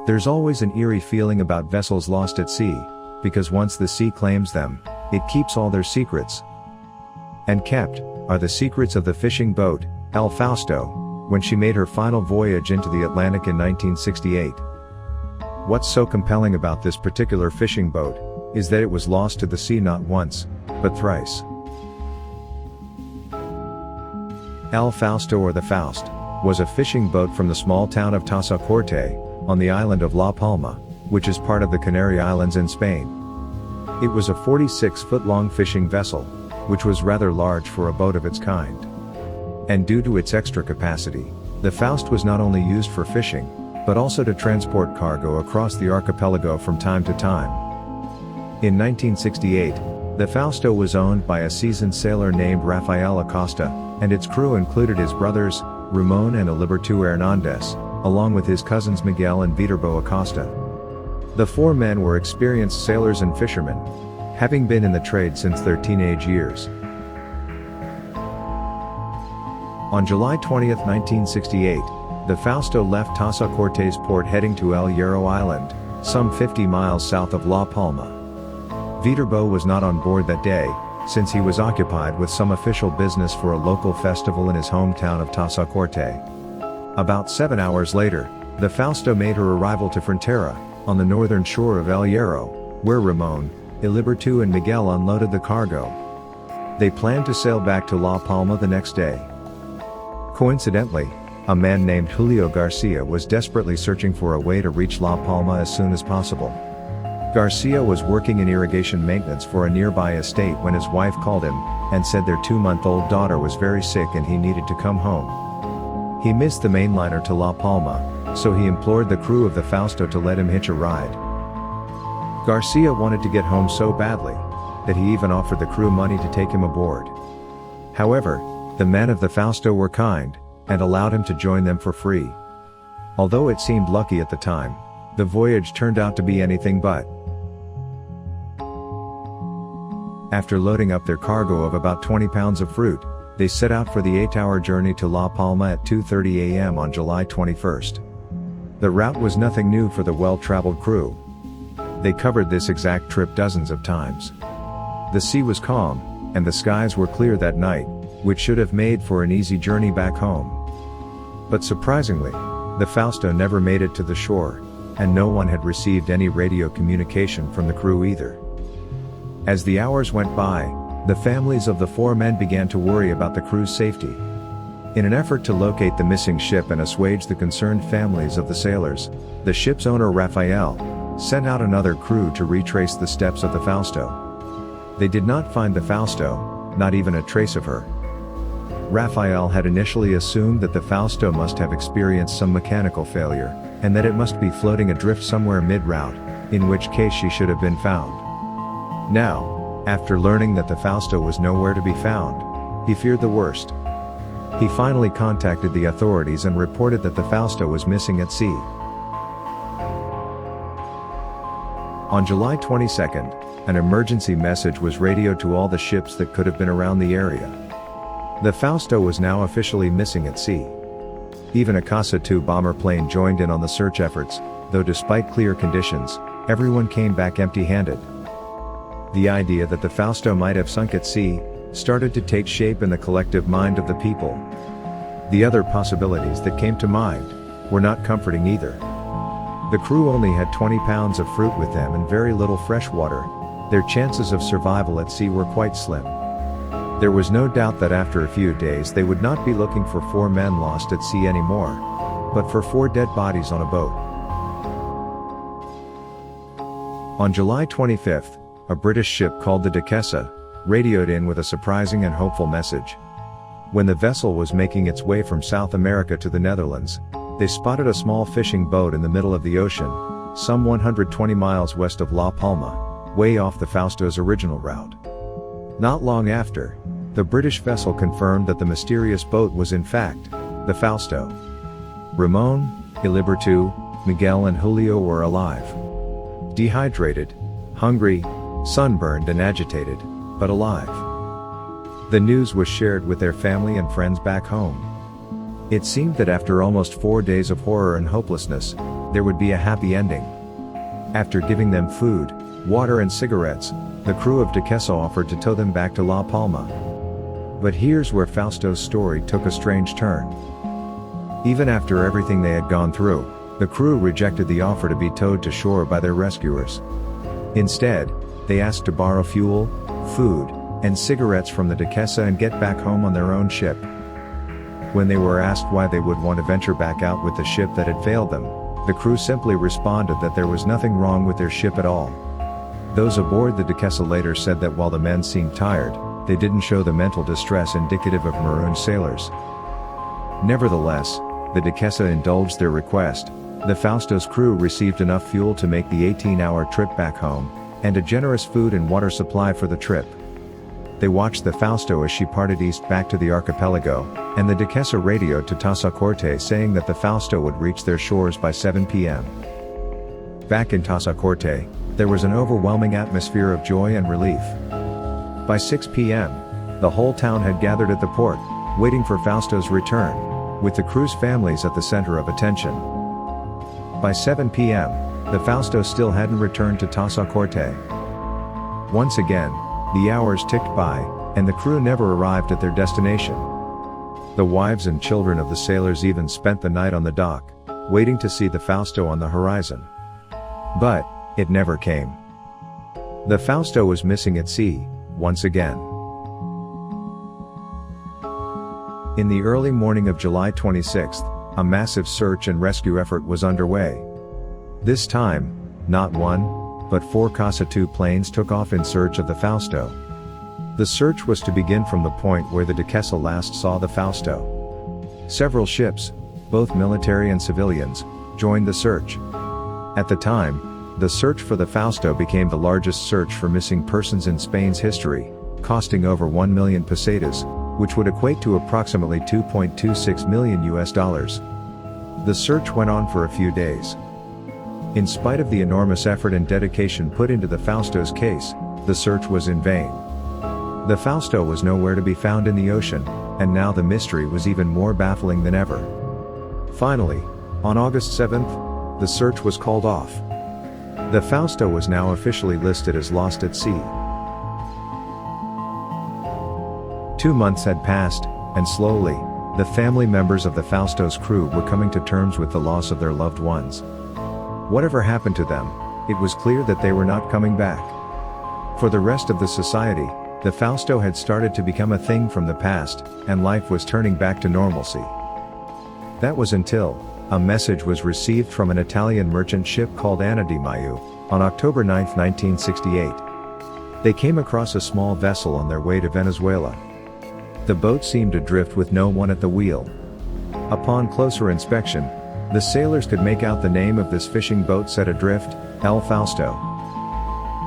There's always an eerie feeling about vessels lost at sea, because once the sea claims them, it keeps all their secrets. And kept are the secrets of the fishing boat, El Fausto, when she made her final voyage into the Atlantic in 1968. What's so compelling about this particular fishing boat is that it was lost to the sea not once, but thrice. El Fausto, or the Faust, was a fishing boat from the small town of Tazacorte, on the island of La Palma, which is part of the Canary Islands in Spain. It was a 46-foot-long fishing vessel, which was rather large for a boat of its kind. And due to its extra capacity, the Faust was not only used for fishing, but also to transport cargo across the archipelago from time to time. In 1968, the Fausto was owned by a seasoned sailor named Rafael Acosta, and its crew included his brothers, Ramon and Iliberto Hernandez, along with his cousins Miguel and Viterbo Acosta. The four men were experienced sailors and fishermen, having been in the trade since their teenage years. On July 20, 1968, the Fausto left Tazacorte's port heading to El Hierro Island, some 50 miles south of La Palma. Viterbo was not on board that day, since he was occupied with some official business for a local festival in his hometown of Tazacorte. About 7 hours later, the Fausto made her arrival to Frontera, on the northern shore of El Hierro, where Ramon, Iliberto and Miguel unloaded the cargo. They planned to sail back to La Palma the next day. Coincidentally, a man named Julio Garcia was desperately searching for a way to reach La Palma as soon as possible. Garcia was working in irrigation maintenance for a nearby estate when his wife called him, and said their 2-month-old daughter was very sick and he needed to come home. He missed the mainliner to La Palma, so he implored the crew of the Fausto to let him hitch a ride. Garcia wanted to get home so badly, that he even offered the crew money to take him aboard. However, the men of the Fausto were kind, and allowed him to join them for free. Although it seemed lucky at the time, the voyage turned out to be anything but. After loading up their cargo of about 20 pounds of fruit, they set out for the 8-hour journey to La Palma at 2:30 a.m. on July 21st. The route was nothing new for the well-traveled crew. They covered this exact trip dozens of times. The sea was calm, and the skies were clear that night, which should have made for an easy journey back home. But surprisingly, the Fausto never made it to the shore, and no one had received any radio communication from the crew either. As the hours went by, the families of the four men began to worry about the crew's safety. In an effort to locate the missing ship and assuage the concerned families of the sailors, the ship's owner Rafael sent out another crew to retrace the steps of the Fausto. They did not find the Fausto, not even a trace of her. Rafael had initially assumed that the Fausto must have experienced some mechanical failure, and that it must be floating adrift somewhere mid-route, in which case she should have been found. Now, after learning that the Fausto was nowhere to be found, he feared the worst. He finally contacted the authorities and reported that the Fausto was missing at sea. On July 22nd, an emergency message was radioed to all the ships that could have been around the area. The Fausto was now officially missing at sea. Even a Caza-2 bomber plane joined in on the search efforts, though despite clear conditions, everyone came back empty-handed. The idea that the Fausto might have sunk at sea started to take shape in the collective mind of the people. The other possibilities that came to mind were not comforting either. The crew only had 20 pounds of fruit with them and very little fresh water. Their chances of survival at sea were quite slim. There was no doubt that after a few days they would not be looking for 4 men lost at sea anymore, but for 4 dead bodies on a boat. On July 25th, a British ship called the Duquesa radioed in with a surprising and hopeful message. When the vessel was making its way from South America to the Netherlands, they spotted a small fishing boat in the middle of the ocean, some 120 miles west of La Palma, way off the Fausto's original route. Not long after, the British vessel confirmed that the mysterious boat was in fact the Fausto. Ramon, Iliberto, Miguel and Julio were alive. Dehydrated, hungry, sunburned and agitated, but alive. The news was shared with their family and friends back home. It seemed that after almost 4 days of horror and hopelessness, there would be a happy ending. After giving them food, water and cigarettes, the crew of Duquesa offered to tow them back to La Palma. But here's where Fausto's story took a strange turn. Even after everything they had gone through, the crew rejected the offer to be towed to shore by their rescuers. Instead, they asked to borrow fuel, food, and cigarettes from the Duquesa and get back home on their own ship. When they were asked why they would want to venture back out with the ship that had failed them, the crew simply responded that there was nothing wrong with their ship at all. Those aboard the Duquesa later said that while the men seemed tired, they didn't show the mental distress indicative of marooned sailors. Nevertheless, the Duquesa indulged their request. The Fausto's crew received enough fuel to make the 18-hour trip back home, and a generous food and water supply for the trip. They watched the Fausto as she parted east back to the archipelago, and the Duquesa radioed to Tazacorte saying that the Fausto would reach their shores by 7 p.m. Back in Tazacorte, there was an overwhelming atmosphere of joy and relief. By 6 p.m., the whole town had gathered at the port, waiting for Fausto's return, with the crew's families at the center of attention. By 7 p.m., the Fausto still hadn't returned to Tazacorte. Once again, the hours ticked by, and the crew never arrived at their destination. The wives and children of the sailors even spent the night on the dock, waiting to see the Fausto on the horizon. But it never came. The Fausto was missing at sea, once again. In the early morning of July 26, a massive search and rescue effort was underway. This time, not one, but 4 Casa II planes took off in search of the Fausto. The search was to begin from the point where the Duquesa last saw the Fausto. Several ships, both military and civilians, joined the search. At the time, the search for the Fausto became the largest search for missing persons in Spain's history, costing over 1 million pesetas, which would equate to approximately $2.26 million. The search went on for a few days. In spite of the enormous effort and dedication put into the Fausto's case, the search was in vain. The Fausto was nowhere to be found in the ocean, and now the mystery was even more baffling than ever. Finally, on August 7th, the search was called off. The Fausto was now officially listed as lost at sea. 2 months had passed, and slowly, the family members of the Fausto's crew were coming to terms with the loss of their loved ones. Whatever happened to them, it was clear that they were not coming back. For the rest of the society, the Fausto had started to become a thing from the past, and life was turning back to normalcy. That was until a message was received from an Italian merchant ship called Anna di Maio, on October 9, 1968. They came across a small vessel on their way to Venezuela. The boat seemed adrift with no one at the wheel. Upon closer inspection, the sailors could make out the name of this fishing boat set adrift, El Fausto.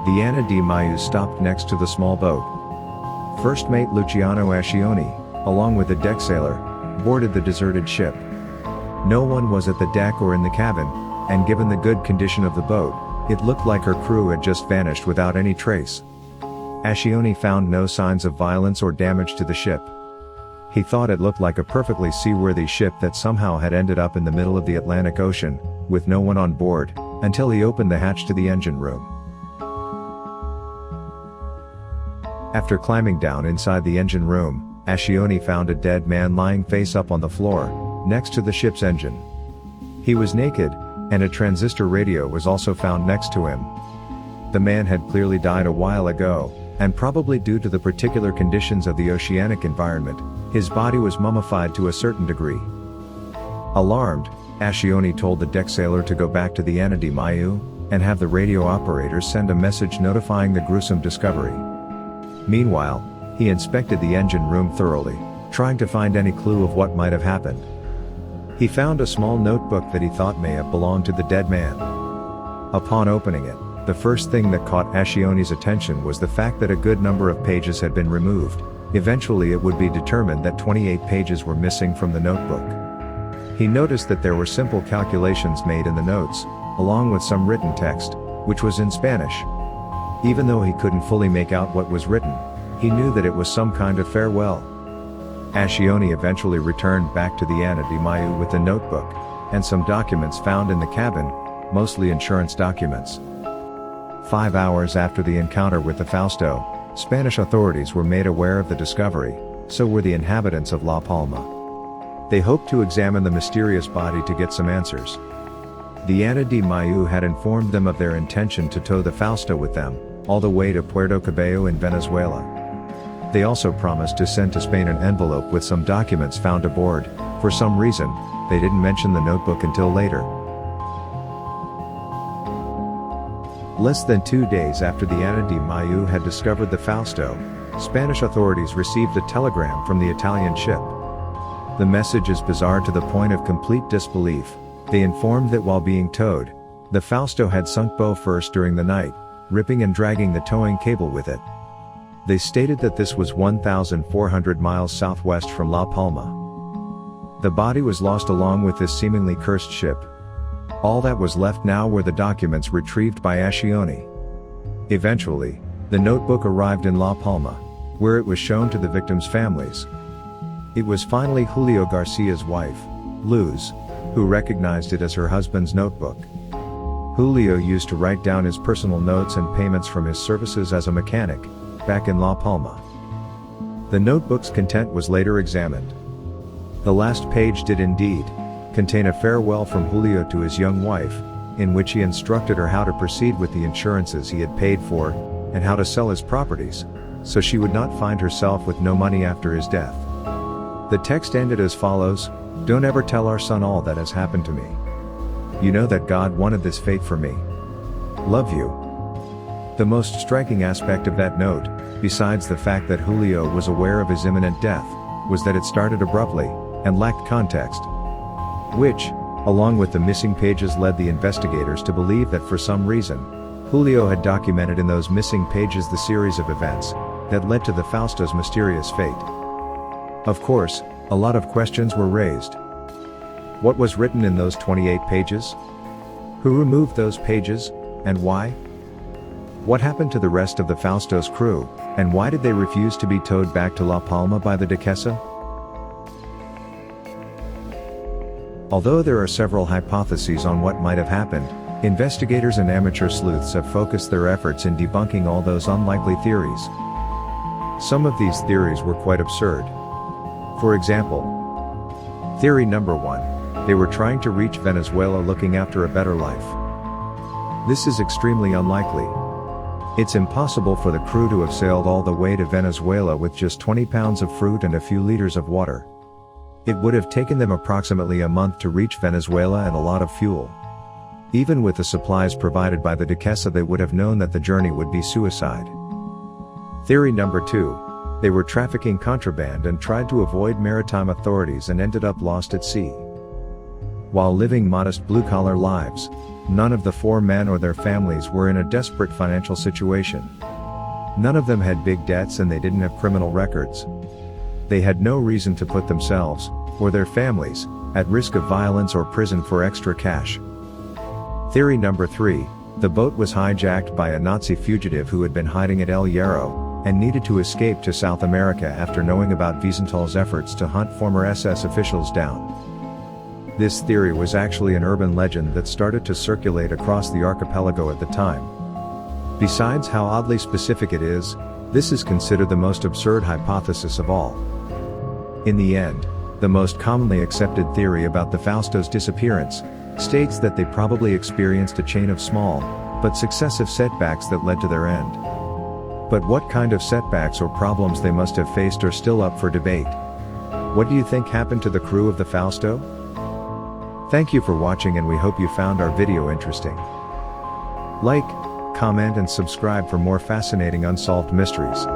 The Anna di Maio stopped next to the small boat. First mate Luciano Ascione, along with the deck sailor, boarded the deserted ship. No one was at the deck or in the cabin, and given the good condition of the boat, it looked like her crew had just vanished without any trace. Ascione found no signs of violence or damage to the ship. He thought it looked like a perfectly seaworthy ship that somehow had ended up in the middle of the Atlantic Ocean, with no one on board, until he opened the hatch to the engine room. After climbing down inside the engine room, Ascione found a dead man lying face up on the floor, next to the ship's engine. He was naked, and a transistor radio was also found next to him. The man had clearly died a while ago, and probably due to the particular conditions of the oceanic environment, his body was mummified to a certain degree. Alarmed, Ascione told the deck sailor to go back to the Anna di Maio, and have the radio operator send a message notifying the gruesome discovery. Meanwhile, he inspected the engine room thoroughly, trying to find any clue of what might have happened. He found a small notebook that he thought may have belonged to the dead man. Upon opening it, the first thing that caught Ascione's attention was the fact that a good number of pages had been removed. Eventually it would be determined that 28 pages were missing from the notebook. He noticed that there were simple calculations made in the notes, along with some written text, which was in Spanish. Even though he couldn't fully make out what was written, he knew that it was some kind of farewell. Ascione eventually returned back to the Anna di Maio with the notebook, and some documents found in the cabin, mostly insurance documents. 5 hours after the encounter with the Fausto, Spanish authorities were made aware of the discovery, so were the inhabitants of La Palma. They hoped to examine the mysterious body to get some answers. The Ana de Mayo had informed them of their intention to tow the Fausto with them, all the way to Puerto Cabello in Venezuela. They also promised to send to Spain an envelope with some documents found aboard. For some reason, they didn't mention the notebook until later. Less than 2 days after the Ana de Mayo had discovered the Fausto, Spanish authorities received a telegram from the Italian ship. The message is bizarre to the point of complete disbelief. They informed that while being towed, the Fausto had sunk bow first during the night, ripping and dragging the towing cable with it. They stated that this was 1,400 miles southwest from La Palma. The body was lost along with this seemingly cursed ship. All that was left now were the documents retrieved by Ascione. Eventually, the notebook arrived in La Palma, where it was shown to the victims' families. It was finally Julio Garcia's wife, Luz, who recognized it as her husband's notebook. Julio used to write down his personal notes and payments from his services as a mechanic, back in La Palma. The notebook's content was later examined. The last page did indeed contain a farewell from Julio to his young wife, in which he instructed her how to proceed with the insurances he had paid for, and how to sell his properties, so she would not find herself with no money after his death. The text ended as follows: "Don't ever tell our son all that has happened to me. You know that God wanted this fate for me. Love you." The most striking aspect of that note, besides the fact that Julio was aware of his imminent death, was that it started abruptly, and lacked context. Which, along with the missing pages, led the investigators to believe that for some reason, Julio had documented in those missing pages the series of events that led to the Fausto's mysterious fate. Of course, a lot of questions were raised. What was written in those 28 pages? Who removed those pages, and why? What happened to the rest of the Fausto's crew, and why did they refuse to be towed back to La Palma by the Duquesa? Although there are several hypotheses on what might have happened, investigators and amateur sleuths have focused their efforts in debunking all those unlikely theories. Some of these theories were quite absurd. For example, theory number 1, they were trying to reach Venezuela looking after a better life. This is extremely unlikely. It's impossible for the crew to have sailed all the way to Venezuela with just 20 pounds of fruit and a few liters of water. It would have taken them approximately a month to reach Venezuela and a lot of fuel. Even with the supplies provided by the Duquesa, they would have known that the journey would be suicide. Theory number 2, they were trafficking contraband and tried to avoid maritime authorities and ended up lost at sea. While living modest blue-collar lives, none of the 4 men or their families were in a desperate financial situation. None of them had big debts and they didn't have criminal records. They had no reason to put themselves, or their families, at risk of violence or prison for extra cash. Theory number 3, the boat was hijacked by a Nazi fugitive who had been hiding at El Hierro, and needed to escape to South America after knowing about Wiesenthal's efforts to hunt former SS officials down. This theory was actually an urban legend that started to circulate across the archipelago at the time. Besides how oddly specific it is, this is considered the most absurd hypothesis of all. In the end, the most commonly accepted theory about the Fausto's disappearance states that they probably experienced a chain of small, but successive setbacks that led to their end. But what kind of setbacks or problems they must have faced are still up for debate. What do you think happened to the crew of the Fausto? Thank you for watching, and we hope you found our video interesting. Like, comment and subscribe for more fascinating unsolved mysteries.